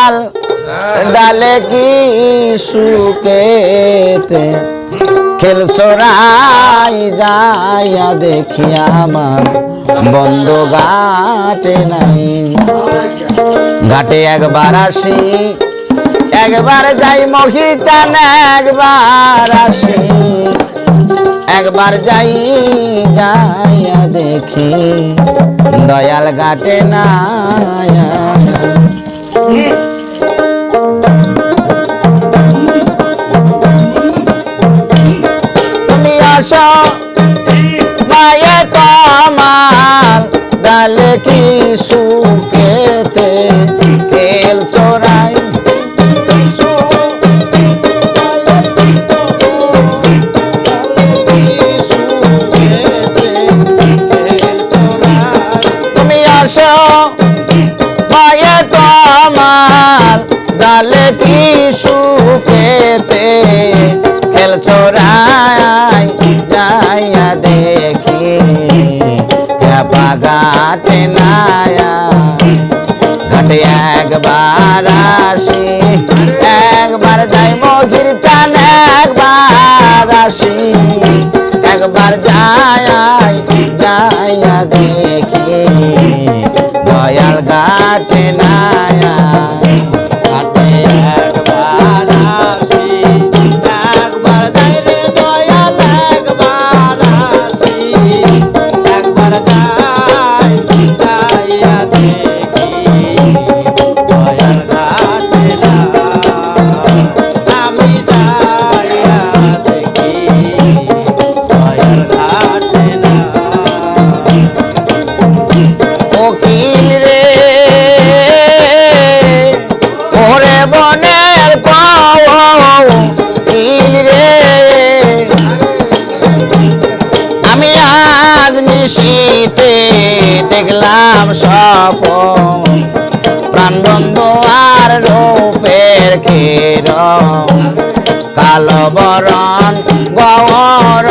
কমাল ডালে কি শুকেতে খেলছরাই যাইয়া দেখি আমার বন্ধু ঘাটে নাই ঘাটে একবার আসি একবার যাই মহি চান একবার আসি একবার যাই যাইয়া দেখি দয়াল ঘাটে নাই তুমি আসো মায়ে কমাল ডালে কি শুকেতে খেল চোরাই তুমি আসো মায়ে কমাল ডালে কি শুকেতে খেল চোরাই যাইয়া দেখি ক্যাপা ঘাটে নায়া ঘাটে একবার আসি একবার যাই মহির চান একবার আসি একবার যাইয়া দেখি দয়াল ঘাটে নায়া ঘাটে একবার আসি একবার যাই রে দয়াল একবার আসি একবার যাইয়া দেখি দয়াল ঘাটে না আমি যাইয়া দেখি দয়াল ঘাটে না কোকিল রে ওরে বনের কোকিল রে আমি আজ নিশীতে দেখলাম স্বপ্ন প্রাণ বন্ধু আর রূপের ক্ষীরম কালো বরণ গৌর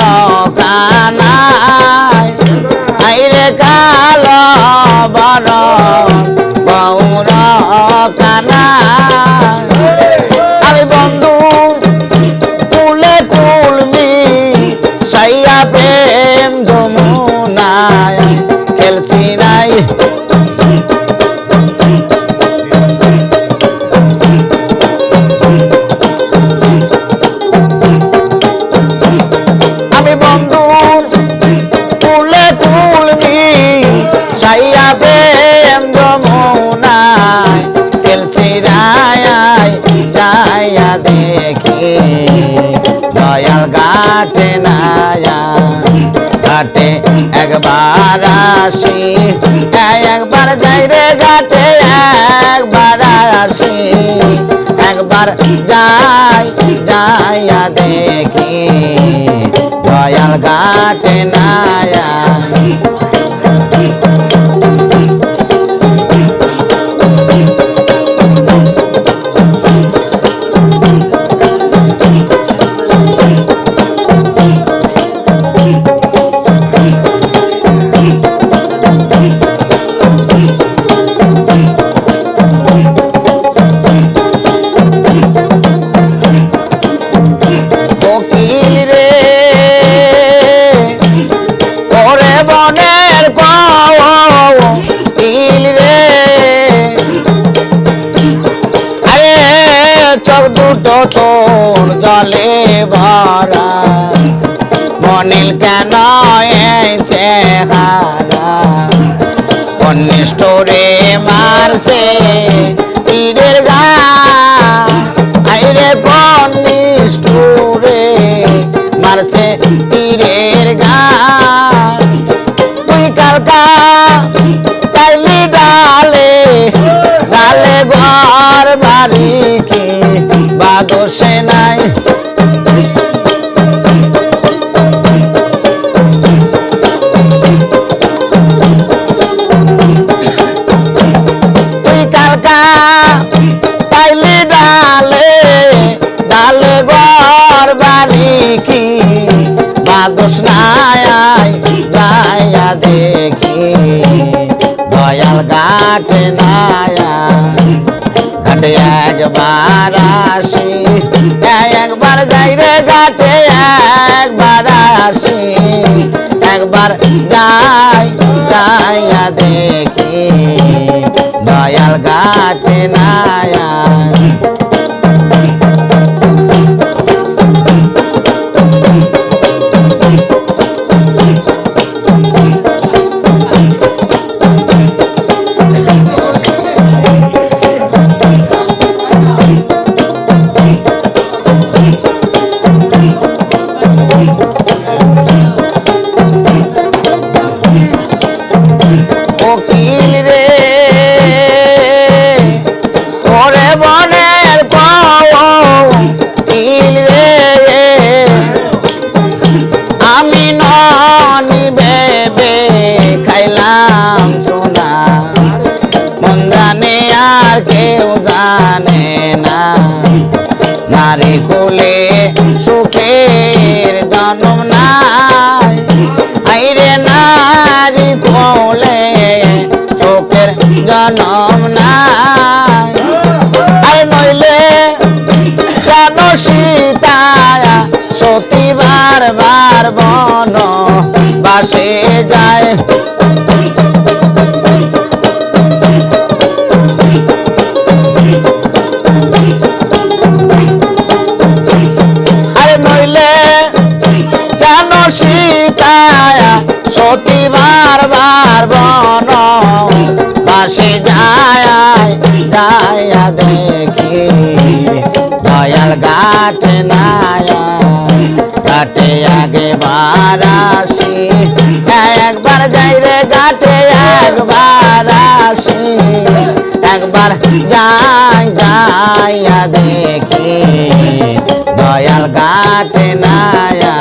কানাই আইরে কালো বরণ গৌর কানাই আমি বন্ধু কুলে কুলমি সাইয়া প্রেম যমুনায় খেলছি নাই আমি বন্ধু কুলে কুলমি সাইয়া প্রেম যমুনায় খেলছি যাইয়া দেখি দয়াল ঘাটে নায়া ঘাটে একবার আসি একবার যাই রে ঘাটে একবার আসি একবার যাইয়া দেখি দয়াল ঘাটে নায়া কোকিল রে ওরে বনের কোকিল রে আরে চোখ দুটো তোর জলে ভরা মনিল কেন এসে হারা অনিষ্টরে মারছে তীরের গা আইরে অনিষ্টরে মারছে তীরের গা তুই কালকা তাইলি ডালে ডালে ঘর বাড়ি কি বাদোষে নাই তুই কালকা তাইলি ডালে ডালে ঘর বাড়ি কি বাদোষ নাই যাইয়া দেখি দয়াল ঘাটে নায়া ঘাটে একবার আসি একবার যাই রে ঘাটে একবার আসি একবার যাই যাইয়া দেখি দয়াল ঘাটে নায়া কেউ জানে না নারী কোলে সুখের জন্ম নাই আইরে নারী কোলে সুখের জন্ম নাই আর নইলে কেন সীতা সতী বার বার বন বাসে যায় সতী বার বার বন বাসে যায় যাইয়া দেখি দয়াল ঘাটে নায়া ঘাটে আগে বার আসি একবার যাই রে ঘাটে একবার আসি একবার যাই যাইয়া দেখি দয়াল ঘাটে নায়া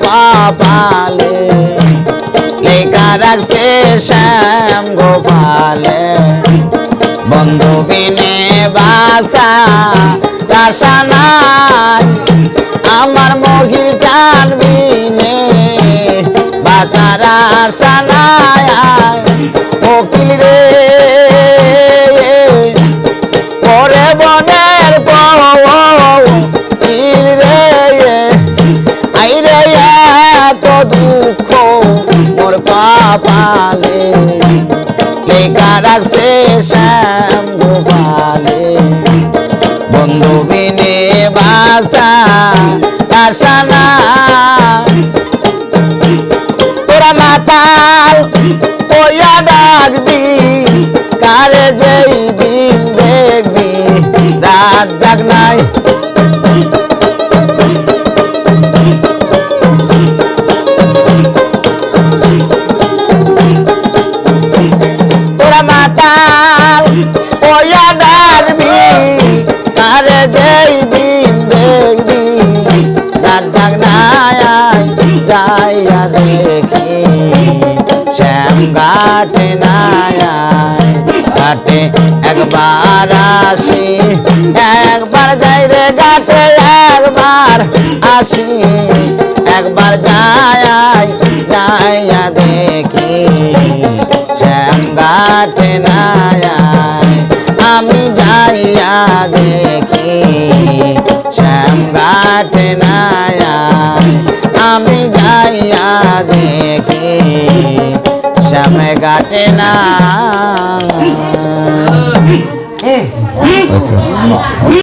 কপালে লেখা রাখছে শ্যাম গোপালে বন্ধু বিনে বাসা আশা নাই আমার মহির চান বিনে বাঁচার আশা নাই উকিল রে পরে বনের উকিল রে দুঃখ মোর কপালে লেখা রাখছে শ্যাম গোপালে বন্ধু বিনে বাসা আশা না তোরা মাতাল ওয়া ডাকবি কারে যেই দিন দেখবি রাত জাগ নাই মাতাল ওয়া ডাকবি কারে যেই দিন দেখবি রাত জাগ নাই যাইয়া দেখি শ্যাম ঘাটে নায়া ঘাটে একবার আসি একবার যাই রে ঘাটে একবার আসি একবার যাইয়া দেখি শ্যাম ঘাটে নায়া আমি যাইয়া দেখি শ্যাম ঘাটে নায়া আমি যাইয়া দেখি শ্যাম ঘাটে না